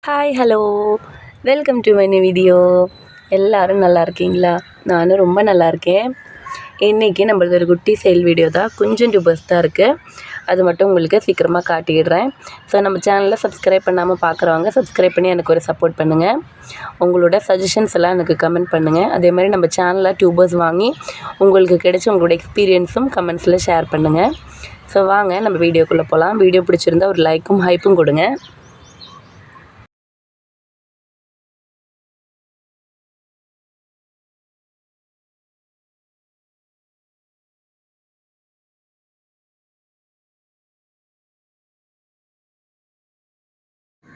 Hi hello welcome to my new video. எல்லோரும் நல்லா இருக்கீங்களா? நானும் ரொம்ப நல்லா இருக்கேன். இன்றைக்கி நம்மளது ஒரு குட்டி சேல் வீடியோ தான். கொஞ்சம் டியூபர்ஸ் தான் இருக்குது, அது மட்டும் உங்களுக்கு சீக்கிரமாக காட்டிடுறேன். ஸோ நம்ம சேனலில் சப்ஸ்கிரைப் பண்ணாமல் பார்க்குறவங்க சப்ஸ்கிரைப் பண்ணி எனக்கு ஒரு சப்போர்ட் பண்ணுங்கள். உங்களோட சஜஷன்ஸ் எல்லாம் எனக்கு கமெண்ட் பண்ணுங்கள். அதே மாதிரி நம்ம சேனலில் டியூபர்ஸ் வாங்கி உங்களுக்கு கிடைச்ச உங்களோட எக்ஸ்பீரியன்ஸும் கமெண்ட்ஸில் ஷேர் பண்ணுங்கள். ஸோ வாங்க நம்ம வீடியோக்குள்ளே போகலாம். வீடியோ பிடிச்சிருந்தா ஒரு லைக்கும் ஹைப்பும் கொடுங்க.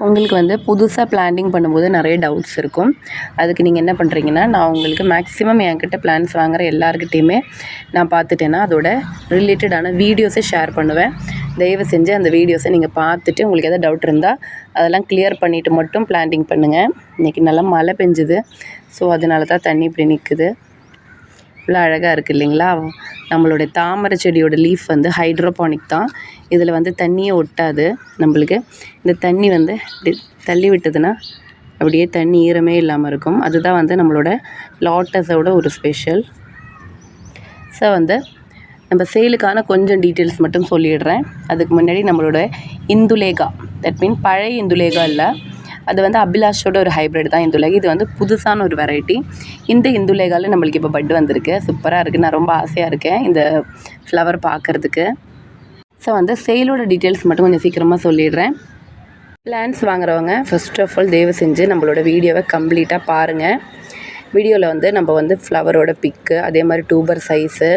உங்களுக்கு வந்து புதுசாக பிளான்டிங் பண்ணும்போது நிறைய டவுட்ஸ் இருக்கும். அதுக்கு நீங்கள் என்ன பண்ணுறீங்கன்னா, நான் உங்களுக்கு மேக்ஸிமம் என்கிட்ட பிளான்ஸ் வாங்குகிற எல்லாருக்கிட்டையுமே நான் பார்த்துட்டேன்னா அதோட ரிலேட்டடான வீடியோஸை ஷேர் பண்ணுவேன். தயவு செஞ்சு அந்த வீடியோஸை நீங்கள் பார்த்துட்டு உங்களுக்கு எதாவது டவுட் இருந்தால் அதெல்லாம் கிளியர் பண்ணிவிட்டு மட்டும் பிளான்டிங் பண்ணுங்கள். இன்றைக்கி நல்லா மழை பெஞ்சுது, ஸோ அதனால தான் தண்ணி இப்படி நிற்குது. இவ்வளோ அழகாக இருக்குது இல்லைங்களா? நம்மளுடைய தாமரை செடியோட லீஃப் வந்து ஹைட்ரோபானிக் தான். இதில் வந்து தண்ணியே ஒட்டாது. நம்மளுக்கு இந்த தண்ணி வந்து இப்படி தள்ளி விட்டதுன்னா அப்படியே தண்ணி ஈரமே இல்லாமல் இருக்கும். அதுதான் வந்து நம்மளோட லாட்டஸோட ஒரு ஸ்பெஷல். ஸோ வந்து நம்ம சேலுக்கான கொஞ்சம் டீட்டெயில்ஸ் மட்டும் சொல்லிடுறேன். அதுக்கு முன்னாடி நம்மளோட இந்துலேகா, தட் மீன் பழைய இந்துலேகா இல்லை, அது வந்து அபிலாஷோட ஒரு ஹைப்ரிட் தான் இந்துலேகா. இது வந்து புதுசான ஒரு வெரைட்டி. இந்த இந்துலேகாவில் நம்மளுக்கு இப்போ பட் வந்திருக்கு. சூப்பராக இருக்குது. நான் ரொம்ப ஆசையாக இருக்கேன் இந்த ஃப்ளவர் பார்க்குறதுக்கு. ஸோ வந்து சேலோட டீட்டெயில்ஸ் மட்டும் கொஞ்சம் சீக்கிரமாக சொல்லிடுறேன். பிளான்ஸ் வாங்குறவங்க ஃபர்ஸ்ட் ஆஃப் ஆல் தயவு செஞ்சு நம்மளோட வீடியோவை கம்ப்ளீட்டாக பாருங்கள். வீடியோவில் வந்து நம்ம வந்து ஃப்ளவரோட பிக்கு, அதே மாதிரி டியூபர் சைஸு,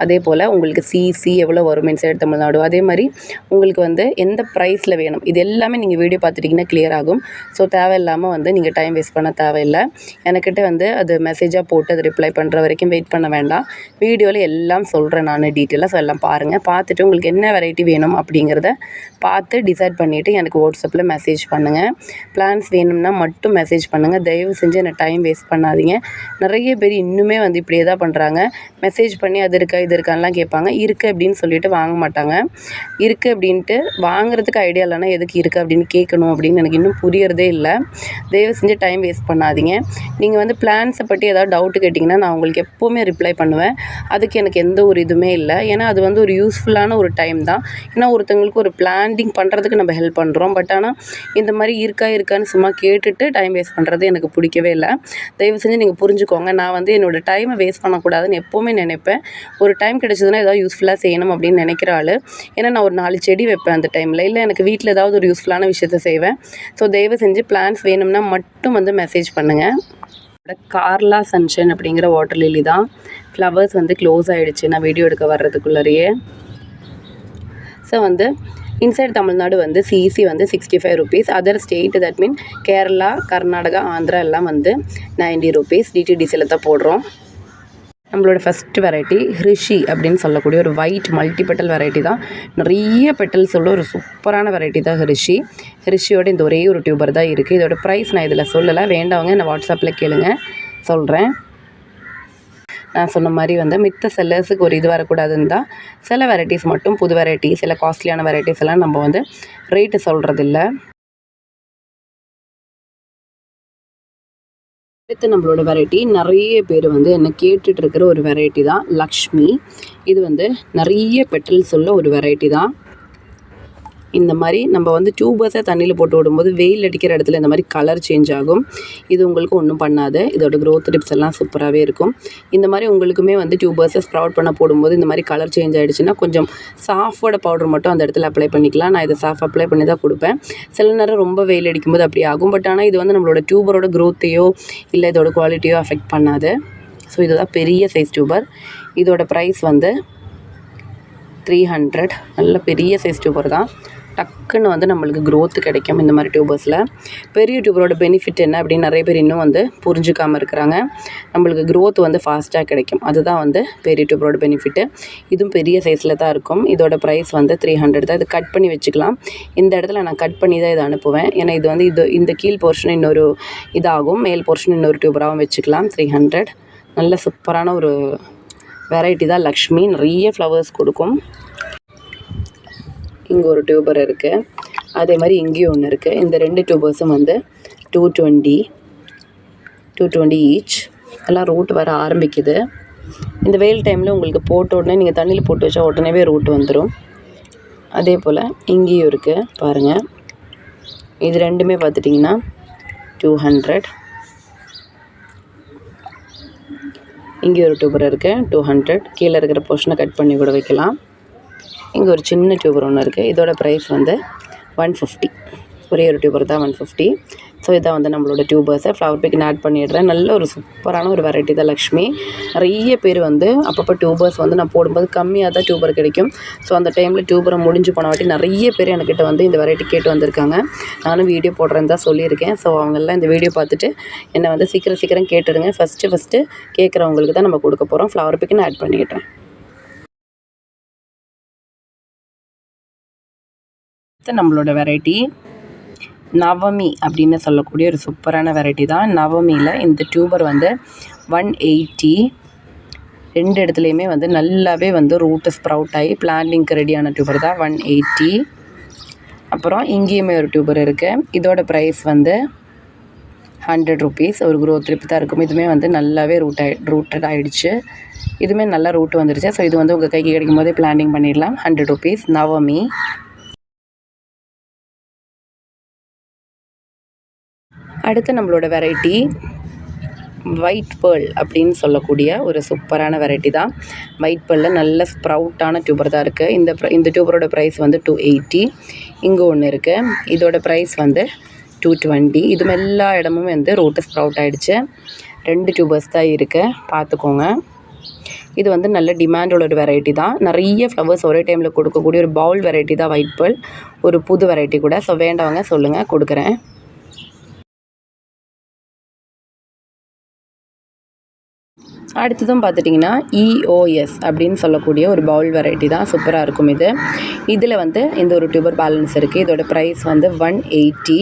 அதே போல் உங்களுக்கு சிசி எவ்வளோ வரும் இன்சைட் தமிழ்நாடு, அதே மாதிரி உங்களுக்கு வந்து எந்த ப்ரைஸில் வேணும், இது எல்லாமே நீங்கள் வீடியோ பார்த்துட்டிங்கன்னா கிளியர் ஆகும். ஸோ தேவையில்லாமல் வந்து நீங்கள் டைம் வேஸ்ட் பண்ண தேவையில்லை. எனக்கிட்ட வந்து அது மெசேஜாக போட்டு அது ரிப்ளை பண்ணுற வரைக்கும் வெயிட் பண்ண வேண்டாம். வீடியோவில் எல்லாம் சொல்கிறேன் நான் டீட்டெயிலாக. ஸோ எல்லாம் பாருங்கள். பார்த்துட்டு உங்களுக்கு என்ன வெரைட்டி வேணும் அப்படிங்கிறத பார்த்து டிசைட் பண்ணிவிட்டு எனக்கு வாட்ஸ்அப்பில் மெசேஜ் பண்ணுங்கள். பிளான்ஸ் வேணும்னா மட்டும் மெசேஜ் பண்ணுங்கள். தயவு செஞ்சு என்னை டைம் வேஸ்ட் பண்ணாதீங்க. நிறைய பேர் இன்னுமே வந்து இப்படியே தான் பண்ணுறாங்க. மெசேஜ் பண்ணி அது இருக்கா இது இருக்கான்லாம் கேட்பாங்க. இருக்குது அப்படின்னு சொல்லிட்டு வாங்க மாட்டாங்க. இருக்குது அப்படின்ட்டு வாங்குறதுக்கு ஐடியா இல்லைன்னா எதுக்கு இருக்குது அப்படின்னு கேட்கணும் அப்படின்னு எனக்கு இன்னும் புரியறதே இல்லை. தயவு செஞ்சு டைம் வேஸ்ட் பண்ணாதீங்க. நீங்கள் வந்து பிளான்ஸை பற்றி ஏதாவது டவுட்டு கேட்டிங்கன்னா நான் உங்களுக்கு எப்போவுமே ரிப்ளை பண்ணுவேன். அதுக்கு எனக்கு எந்த ஒரு இதுவுமே இல்லை. ஏன்னா அது வந்து ஒரு யூஸ்ஃபுல்லான ஒரு டைம் தான். ஏன்னா ஒருத்தவங்களுக்கு ஒரு பிளான்டிங் பண்ணுறதுக்கு நம்ம ஹெல்ப் பண்ணுறோம். பட் ஆனால் இந்த மாதிரி இருக்கான்னு சும்மா கேட்டுட்டு டைம் வேஸ்ட் பண்ணுறது எனக்கு பிடிக்கவே இல்லை. தயவு செஞ்சு நீங்கள் புரிஞ்சுக்கோங்க. நான் வந்து என்னோடய டைமை வேஸ்ட் பண்ணக்கூடாதுன்னு எப்போவுமே நினைப்பேன். ஒரு டைம் கிடச்சதுன்னா ஏதாவது யூஸ்ஃபுல்லாக செய்யணும் அப்படின்னு நினைக்கிற ஆள். ஏன்னா நான் ஒரு 4 செடி வைப்பேன் அந்த டைமில். இல்லை எனக்கு வீட்டில் ஏதாவது ஒரு யூஸ்ஃபுல்லான விஷயத்த செய்வேன். ஸோ தயவு செஞ்சு பிளான்ஸ் வேணும்னா மட்டும் வந்து மெசேஜ் பண்ணுங்கள். கார்லா சன்ஷைன் அப்படிங்கிற வாட்டர் லில்லி தான். ஃப்ளவர்ஸ் வந்து க்ளோஸ் ஆகிடுச்சு நான் வீடியோ எடுக்க வர்றதுக்குள்ளேயே. ஸோ வந்து இன்சைட் தமிழ்நாடு வந்து சிசி வந்து 65 rupees. Other state that mean Kerala, Karnataka, Andhra எல்லாம் வந்து 90 rupees. டிடிடிசியில் தான் போடுறோம். நம்மளோட ஃபஸ்ட்டு வெரைட்டி ரிஷி அப்படின்னு சொல்லக்கூடிய ஒரு ஒயிட் மல்டிபெட்டல் வெரைட்டி தான். நிறைய பெட்டல்ஸோட ஒரு சூப்பரான வெரைட்டி தான் ரிஷி. ரிஷியோட இந்த ஒரே ஒரு டியூபர் தான் இருக்குது. இதோட ப்ரைஸ் நான் இதில் சொல்லலை, வேண்டவங்க என்னை வாட்ஸ்அப்பில் கேளுங்க, சொல்கிறேன். நான் சொன்ன மாதிரி வந்து மித்த செல்லர்ஸுக்கு ஒரு இது வரக்கூடாதுன்னு தான் சில வெரைட்டிஸ் மட்டும், புது வெரைட்டிஸ் இல்லை காஸ்ட்லியான வெரைட்டிஸ் எல்லாம் நம்ம வந்து ரேட்டு சொல்கிறதில்ல. அடுத்து நம்மளோட வெரைட்டி நிறைய பேர் வந்து என்ன கேட்டுட்டு இருக்கிற ஒரு வெரைட்டி தான் லக்ஷ்மி. இது வந்து நிறைய பெட்டல்ஸ் உள்ள ஒரு வெரைட்டி தான். இந்த மாதிரி நம்ம வந்து டியூபர்ஸை தண்ணியில் போட்டு விடும்போது வெயில் அடிக்கிற இடத்துல இந்த மாதிரி கலர் சேஞ்ச் ஆகும். இது உங்களுக்கு ஒன்றும் பண்ணாது. இதோட க்ரோத் டிப்ஸ் எல்லாம் சூப்பராகவே இருக்கும். இந்த மாதிரி உங்களுக்குமே வந்து டியூபர்ஸை ஸ்ப்ரவுட் பண்ண போடும்போது இந்த மாதிரி கலர் சேஞ்ச் ஆகிடுச்சுன்னா கொஞ்சம் சாஃபோட பவுடர் மட்டும் அந்த இடத்துல அப்ளை பண்ணிக்கலாம். நான் இதை சாஃப் அப்ளை பண்ணி தான் கொடுப்பேன். சில நேரம் ரொம்ப வெயில் அடிக்கும்போது அப்படி ஆகும். பட் ஆனால் இது வந்து நம்மளோட டியூபரோட க்ரோத்தையோ இல்லை இதோட குவாலிட்டியோ அஃபெக்ட் பண்ணாது. ஸோ இதுதான் பெரிய சைஸ் டியூபர். இதோட ப்ரைஸ் வந்து 300. நல்ல பெரிய சைஸ் டியூபர் தான். டக்குன்னு வந்து நம்மளுக்கு க்ரோத்து கிடைக்கும் இந்த மாதிரி டியூபர்ஸில். பெரிய டியூபரோட பெனிஃபிட் என்ன அப்படின்னு நிறைய பேர் இன்னும் வந்து புரிஞ்சுக்காமல் இருக்கிறாங்க. நம்மளுக்கு க்ரோத் வந்து ஃபாஸ்ட்டாக கிடைக்கும். அதுதான் வந்து பெரிய டியூபரோட பெனிஃபிட்டு. இதுவும் பெரிய சைஸில் தான் இருக்கும். இதோட ப்ரைஸ் வந்து 300 தான். இது கட் பண்ணி வச்சுக்கலாம். இந்த இடத்துல நான் கட் பண்ணி தான் இதை அனுப்புவேன். ஏன்னா இது வந்து இந்த கீழ் போர்ஷன் இன்னொரு இதாகும், மேல் போர்ஷன் இன்னொரு டியூபராகவும் வச்சுக்கலாம். 300. நல்ல சூப்பரான ஒரு வெரைட்டி தான் லக்ஷ்மி. நிறைய ஃப்ளவர்ஸ் கொடுக்கும். இங்கே ஒரு டியூபர் இருக்குது. அதே மாதிரி இங்கேயும் ஒன்று இருக்குது. இந்த 2 டியூபர்ஸும் வந்து 220 ஈச். எல்லாம் ரூட் வர ஆரம்பிக்குது. இந்த வெயில் டைமில் உங்களுக்கு போட்ட உடனே நீங்கள் தண்ணியில் போட்டு வச்சா உடனேவே ரூட் வந்துடும். அதே போல் இங்கேயும் இருக்குது பாருங்கள். இது ரெண்டுமே பார்த்துட்டிங்கன்னா 200. இங்கே ஒரு டியூபர் இருக்குது 200. கீழே இருக்கிற போர்ஷனை கட் பண்ணி கூட வைக்கலாம். இங்கே ஒரு சின்ன டியூபர் ஒன்று இருக்குது. இதோட ப்ரைஸ் வந்து 150. ஒரே ஒரு டியூபர் தான் 150. ஸோ இதான் வந்து நம்மளோட டியூபர்ஸை ஃப்ளவர் பிக்கின் ஆட் பண்ணிடுறேன். நல்ல ஒரு சூப்பரான ஒரு வெரைட்டி தான் லக்ஷ்மி. நிறைய பேர் வந்து அப்பப்போ டியூபர்ஸ் வந்து நான் போடும்போது கம்மியாக தான் டியூபர் கிடைக்கும். ஸோ அந்த டைமில் டியூபரை முடிஞ்சு போன வாட்டி நிறைய பேர் என்கிட்ட வந்து இந்த வெரைட்டி கேட்டு வந்திருக்காங்க. நானும் வீடியோ போடுறேன்னு தான் சொல்லியிருக்கேன். ஸோ அவங்கெல்லாம் இந்த வீடியோ பார்த்துட்டு என்னை வந்து சீக்கிரம் கேட்டுடுங்க. ஃபஸ்ட்டு கேட்குறவங்களுக்கு தான் நம்ம கொடுக்க போகிறோம். ஃப்ளவர் பிக்கின் ஆட் பண்ணிடுறேன். நம்மளோட வெரைட்டி நவமி அப்படின்னு சொல்லக்கூடிய ஒரு சூப்பரான வெரைட்டி தான். நவமியில் இந்த டியூபர் வந்து 180. 2 இடத்துலையுமே வந்து நல்லாவே வந்து ரூட்டு ஸ்ப்ரவுட் ஆகி பிளான்டிங்க்கு ரெடியான டியூபர் தான் 180. அப்புறம் இங்கேயுமே ஒரு டியூபர் இருக்குது. இதோட ப்ரைஸ் வந்து 100 rupees. ஒரு க்ரோத் ட்ரிப் தான் இருக்கும். இதுவுமே வந்து நல்லாவே ரூட்டட் ஆகிடுச்சு. இதுவுமே நல்லா ரூட் வந்துடுச்சு. ஸோ இது வந்து உங்கள் கைக்கு கிடைக்கும் போதே பிளான்டிங் பண்ணிடலாம். 100 rupees நவமி. அடுத்து நம்மளோட வெரைட்டி ஒயிட் பேர்ல் அப்படின்னு சொல்லக்கூடிய ஒரு சூப்பரான வெரைட்டி தான். ஒயிட் பேர்லில் நல்ல ஸ்ப்ரவுட்டான டியூபர் தான் இருக்குது. இந்த டியூபரோட ப்ரைஸ் வந்து 280. இங்கே ஒன்று இருக்குது. இதோட ப்ரைஸ் வந்து 220. இதுவும் எல்லா இடமும் வந்து ரூட்டு ஸ்ப்ரவுட் ஆகிடுச்சு. 2 டியூபர்ஸ் தான் இருக்குது, பார்த்துக்கோங்க. இது வந்து நல்ல டிமாண்டோட ஒரு வெரைட்டி தான். நிறைய ஃப்ளவர்ஸ் ஒரே டைமில் கொடுக்கக்கூடிய ஒரு பவுல் வெரைட்டி தான் ஒயிட் பேர்ல். ஒரு புது வெரைட்டி கூட. ஸோ வேண்டவங்க சொல்லுங்கள், கொடுக்குறேன். அடுத்ததும் பார்த்துட்டிங்கன்னா EOS அப்படின்னு சொல்லக்கூடிய ஒரு பவுல் வெரைட்டி தான். சூப்பராக இருக்கும் இது. இதில் வந்து இந்த ஒரு டியூபர் பேலன்ஸ் இருக்குது. இதோட ப்ரைஸ் வந்து 180.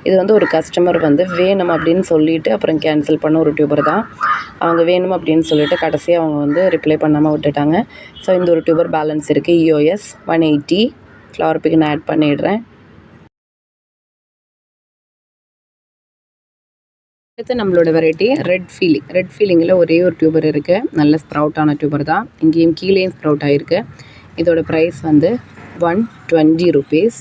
இது வந்து ஒரு கஸ்டமர் வந்து வேணும் அப்படின்னு சொல்லிவிட்டு அப்புறம் கேன்சல் பண்ண ஒரு டியூபர் தான். அவங்க வேணும் அப்படின்னு சொல்லிவிட்டு கடைசியாக அவங்க வந்து ரிப்ளை பண்ணாமல் விட்டுட்டாங்க. ஸோ இந்த ஒரு டியூபர் பேலன்ஸ் இருக்குது. EOS 180. ஃப்ளவர் பிக்கின் ஆட் பண்ணிடுறேன். அடுத்து நம்மளோட வெரைட்டி ரெட் ஃபீலிங்கில் ஒரே ஒரு டியூபர் இருக்குது. நல்ல ஸ்ப்ரவுட்டான டியூபர் தான். இங்கேயும் கீழேயும் ஸ்ப்ரவுட் ஆகிருக்கு. இதோட ப்ரைஸ் வந்து 120 rupees.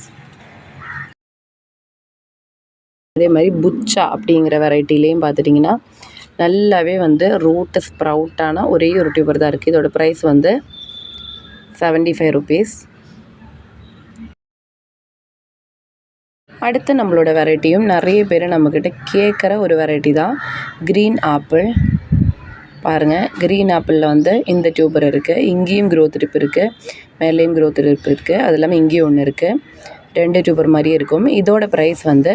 அதே மாதிரி புச்சா அப்படிங்கிற வெரைட்டிலையும் பார்த்துட்டிங்கன்னா நல்லாவே வந்து ரூட்டு ஸ்ப்ரவுட்டான ஒரே ஒரு டியூபர் தான் இருக்குது. இதோட ப்ரைஸ் வந்து 75 rupees. அடுத்து நம்மளோட வெரைட்டியும் நிறைய பேர் நம்மக்கிட்ட கேட்குற ஒரு வெரைட்டி தான் க்ரீன் ஆப்பிள். பாருங்கள், க்ரீன் ஆப்பிளில் வந்து இந்த டியூபர் இருக்குது. இங்கேயும் க்ரோத் ட்ரிப் இருக்குது, மேலேயும் க்ரோத் ட்ரிப் இருக்குது. அது இல்லாமல் இங்கேயும் ஒன்று இருக்குது. 2 டியூபர் மாதிரியே இருக்கும். இதோட ப்ரைஸ் வந்து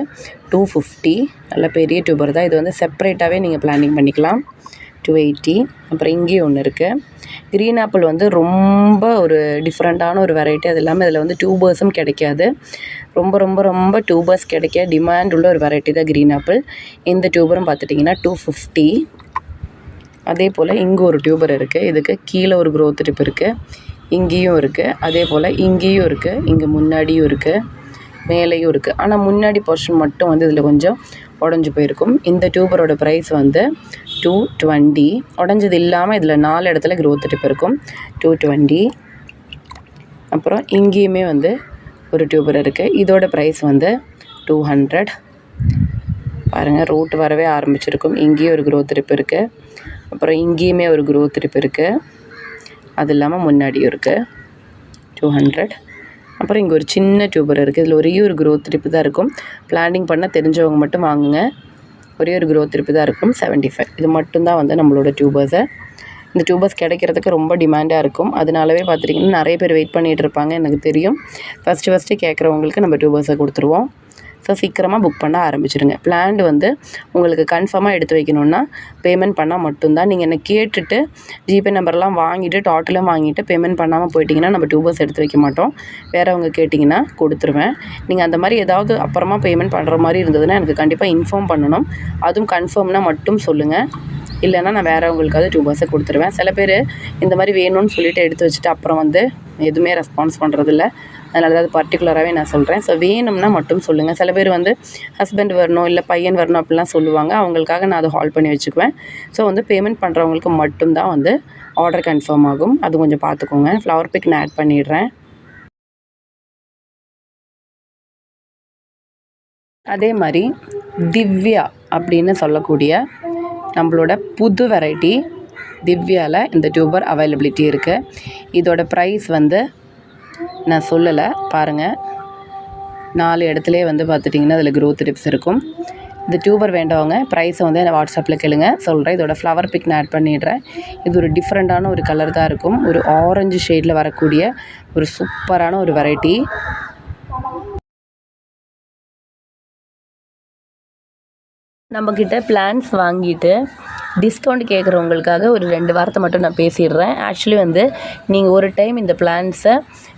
250. நல்ல பெரிய டியூபர் தான். இது வந்து செப்பரேட்டாகவே நீங்கள் பிளானிங் பண்ணிக்கலாம். 280. அப்புறம் இங்கேயும் ஒன்று இருக்குது. க்ரீன் ஆப்பிள் வந்து ரொம்ப ஒரு டிஃப்ரெண்ட்டான ஒரு வெரைட்டி. அது இல்லாமல் இதில் வந்து டியூபர்ஸும் கிடைக்காது. ரொம்ப ரொம்ப ரொம்ப டியூபர்ஸ் கிடைக்க டிமாண்ட் உள்ள ஒரு வெரைட்டி தான் க்ரீன் ஆப்பிள். இந்த டியூபரும் பார்த்துட்டிங்கன்னா 250. அதே போல் இங்கே ஒரு டியூபர் இருக்குது. இதுக்கு கீழே ஒரு க்ரோத் ட்ரிப் இருக்குது. இங்கேயும் இருக்குது. அதே போல் இங்கேயும் இருக்குது. இங்கே முன்னாடியும் இருக்குது, மேலேயும் இருக்குது. ஆனால் முன்னாடி போர்ஷன் மட்டும் வந்து இதில் கொஞ்சம் உடஞ்சி போயிருக்கும். இந்த டியூபரோட ப்ரைஸ் வந்து 220. உடஞ்சது இல்லாமல் இதில் 4 இடத்துல க்ரோத் ட்ரிப் இருக்கும். 220. அப்புறம் இங்கேயுமே வந்து ஒரு டியூபர் இருக்குது. இதோட ப்ரைஸ் வந்து 200. பாருங்கள், ரூட் வரவே ஆரம்பிச்சிருக்கும். இங்கேயும் ஒரு க்ரோத் ட்ரிப் இருக்குது. அப்புறம் இங்கேயுமே ஒரு க்ரோத் ட்ரிப் இருக்குது. அது இல்லாமல் முன்னாடியும் இருக்குது. 200. அப்புறம் இங்கே ஒரு சின்ன டியூபர் இருக்குது. இதில் ஒரே ஒரு க்ரோத் ட்ரிப்பு தான் இருக்கும். பிளான்டிங் பண்ண தெரிஞ்சவங்க மட்டும் வாங்குங்க. ஒரே ஒரு க்ரோத் ட்ரிப்பு தான் இருக்கும். 75. இது மட்டும்தான் வந்து நம்மளோட டியூபர்ஸை. இந்த டியூபர்ஸ் கிடைக்கிறதுக்கு ரொம்ப டிமாண்டாக இருக்கும். அதனாலவே பார்த்துட்டிங்கன்னா நிறைய பேர் வெயிட் பண்ணிகிட்டு இருப்பாங்க, எனக்கு தெரியும். ஃபஸ்ட்டு கேட்குறவங்களுக்கு நம்ம டியூபர்ஸை கொடுத்துருவோம். ஸோ சீக்கிரமாக புக் பண்ண ஆரம்பிச்சிடுங்க. பிளான்டு வந்து உங்களுக்கு கன்ஃபார்மாக எடுத்து வைக்கணுன்னா பேமெண்ட் பண்ணால் மட்டும்தான். நீங்கள் என்னை கேட்டுட்டு ஜிபே நம்பர்லாம் வாங்கிட்டு டோட்டலும் வாங்கிட்டு பேமெண்ட் பண்ணாமல் போயிட்டிங்கன்னா நம்ம டியூபர்ஸ் எடுத்து வைக்க மாட்டோம். வேறவங்க கேட்டிங்கன்னா கொடுத்துருவேன். நீங்கள் அந்த மாதிரி ஏதாவது அப்புறமா பேமெண்ட் பண்ணுற மாதிரி இருந்ததுன்னா எனக்கு கண்டிப்பாக இன்ஃபார்ம் பண்ணணும். அதுவும் கன்ஃபார்ம்னால் மட்டும் சொல்லுங்கள். இல்லைன்னா நான் வேறவங்களுக்காவது டியூபர்ஸை கொடுத்துருவேன். சில பேர் இந்த மாதிரி வேணும்னு சொல்லிவிட்டு எடுத்து வச்சுட்டு அப்புறம் வந்து எதுவுமே ரெஸ்பான்ஸ் பண்ணுறதில்ல. அதனால தான் அது பர்டிகுலராகவே நான் சொல்கிறேன். ஸோ வேணும்னா மட்டும் சொல்லுங்கள். சில பேர் வந்து ஹஸ்பண்ட் வரணும் இல்லை பையன் வரணும் அப்படிலாம் சொல்லுவாங்க. அவங்களுக்காக நான் அதை ஹால் பண்ணி வச்சுக்குவேன். ஸோ வந்து பேமெண்ட் பண்ணுறவங்களுக்கு மட்டும்தான் வந்து ஆர்டர் கன்ஃபார்ம் ஆகும். அது கொஞ்சம் பார்த்துக்கோங்க. ஃப்ளவர் பிக் நான் ஆட் பண்ணிடுறேன். அதே மாதிரி திவ்யா அப்படின்னு சொல்லக்கூடிய நம்மளோட புது வெரைட்டி திவ்யாவில் இந்த டியூபர் அவைலபிலிட்டி இருக்குது. இதோட ப்ரைஸ் வந்து நான் சொல்லலை, பாருங்கள். 4 இடத்துலையே வந்து பார்த்துட்டிங்கன்னா அதில் க்ரோத் டிப்ஸ் இருக்கும். இந்த டியூபர் வேண்டவங்க ப்ரைஸை வந்து என்னை வாட்ஸ்அப்பில் கேளுங்க, சொல்கிறேன். இதோட ஃப்ளவர் பிக் நான் ஆட் பண்ணிடுறேன். இது ஒரு டிஃப்ரெண்ட்டான ஒரு கலர் தான் இருக்கும். ஒரு ஆரஞ்சு ஷேடில் வரக்கூடிய ஒரு சூப்பரான ஒரு வெரைட்டி. நம்மக்கிட்ட பிளான்ஸ் வாங்கிட்டு டிஸ்கவுண்ட் கேட்குறவங்களுக்காக ஒரு 2 வார்த்தை மட்டும் நான் பேசிடுறேன். ஆக்சுவலி வந்து நீங்கள் ஒரு டைம் இந்த பிளான்ஸை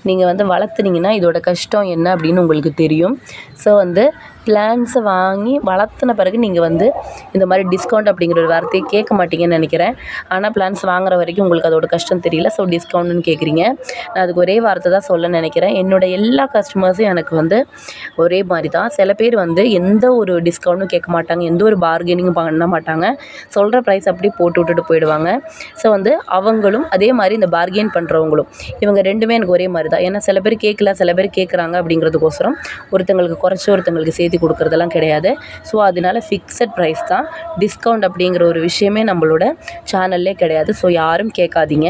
நீங்கள் வந்து வளர்த்துனீங்கன்னா இதோட கஷ்டம் என்ன அப்படின்னு உங்களுக்கு தெரியும். ஸோ வந்து பிளான்ஸை வாங்கி வளர்த்துன பிறகு நீங்கள் வந்து இந்த மாதிரி டிஸ்கவுண்ட் அப்படிங்கிற ஒரு வார்த்தையை கேட்க மாட்டீங்கன்னு நினைக்கிறேன். ஆனால் பிளான்ஸ் வாங்குற வரைக்கும் உங்களுக்கு அதோட கஷ்டம் தெரியல. ஸோ டிஸ்கவுண்ட்னு கேட்குறீங்க. நான் அதுக்கு ஒரே வார்த்தை தான் சொல்ல நினைக்கிறேன். என்னோடய எல்லா கஸ்டமர்ஸும் எனக்கு வந்து ஒரே மாதிரி தான். சில பேர் வந்து எந்த ஒரு டிஸ்கவுண்ட்டும் கேட்க மாட்டாங்க, எந்த ஒரு பார்கெனிங்கும் பண்ண மாட்டாங்க. சொல்கிற ப்ரைஸ் அப்படியே போட்டு விட்டுட்டு போயிடுவாங்க. ஸோ வந்து அவங்களும் அதே மாதிரி இந்த பார்கெயின் பண்ணுறவங்களும் இவங்க 2மே எனக்கு ஒரே மாதிரி தான். ஏன்னா சில பேர் கேட்கல, சில பேர் கேட்குறாங்க அப்படிங்கிறதுக்கோசரம் ஒருத்தங்களுக்கு குறைச்சி ஒருத்தங்களுக்கு சேர்த்து கொடுக்குறதெல்லாம் கிடையாது. ஸோ அதனால ஃபிக்ஸட் ப்ரைஸ் தான். டிஸ்கவுண்ட் அப்படிங்கிற ஒரு விஷயமே நம்மளோட சேனல்லே கிடையாது. ஸோ யாரும் கேட்காதீங்க.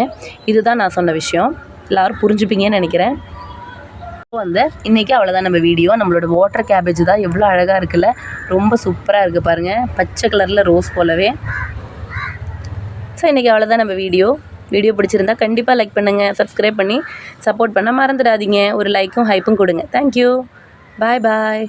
இதுதான் நான் சொன்ன விஷயம். எல்லோரும் புரிஞ்சுப்பீங்கன்னு நினைக்கிறேன். வந்து இன்றைக்கி அவ்வளோதான் நம்ம வீடியோ. நம்மளோட வாட்டர் கேபேஜ் தான் எவ்வளோ அழகாக இருக்குல்ல, ரொம்ப சூப்பராக இருக்குது பாருங்கள், பச்சை கலரில் ரோஸ் போலவே. ஸோ இன்றைக்கி அவ்வளோதான் நம்ம வீடியோ பிடிச்சிருந்தா கண்டிப்பாக லைக் பண்ணுங்கள், சப்ஸ்கிரைப் பண்ணி சப்போர்ட் பண்ண மறந்துடாதீங்க. ஒரு லைக்கும் ஹைப்பும் கொடுங்க. தேங்க்யூ, பாய் பாய்.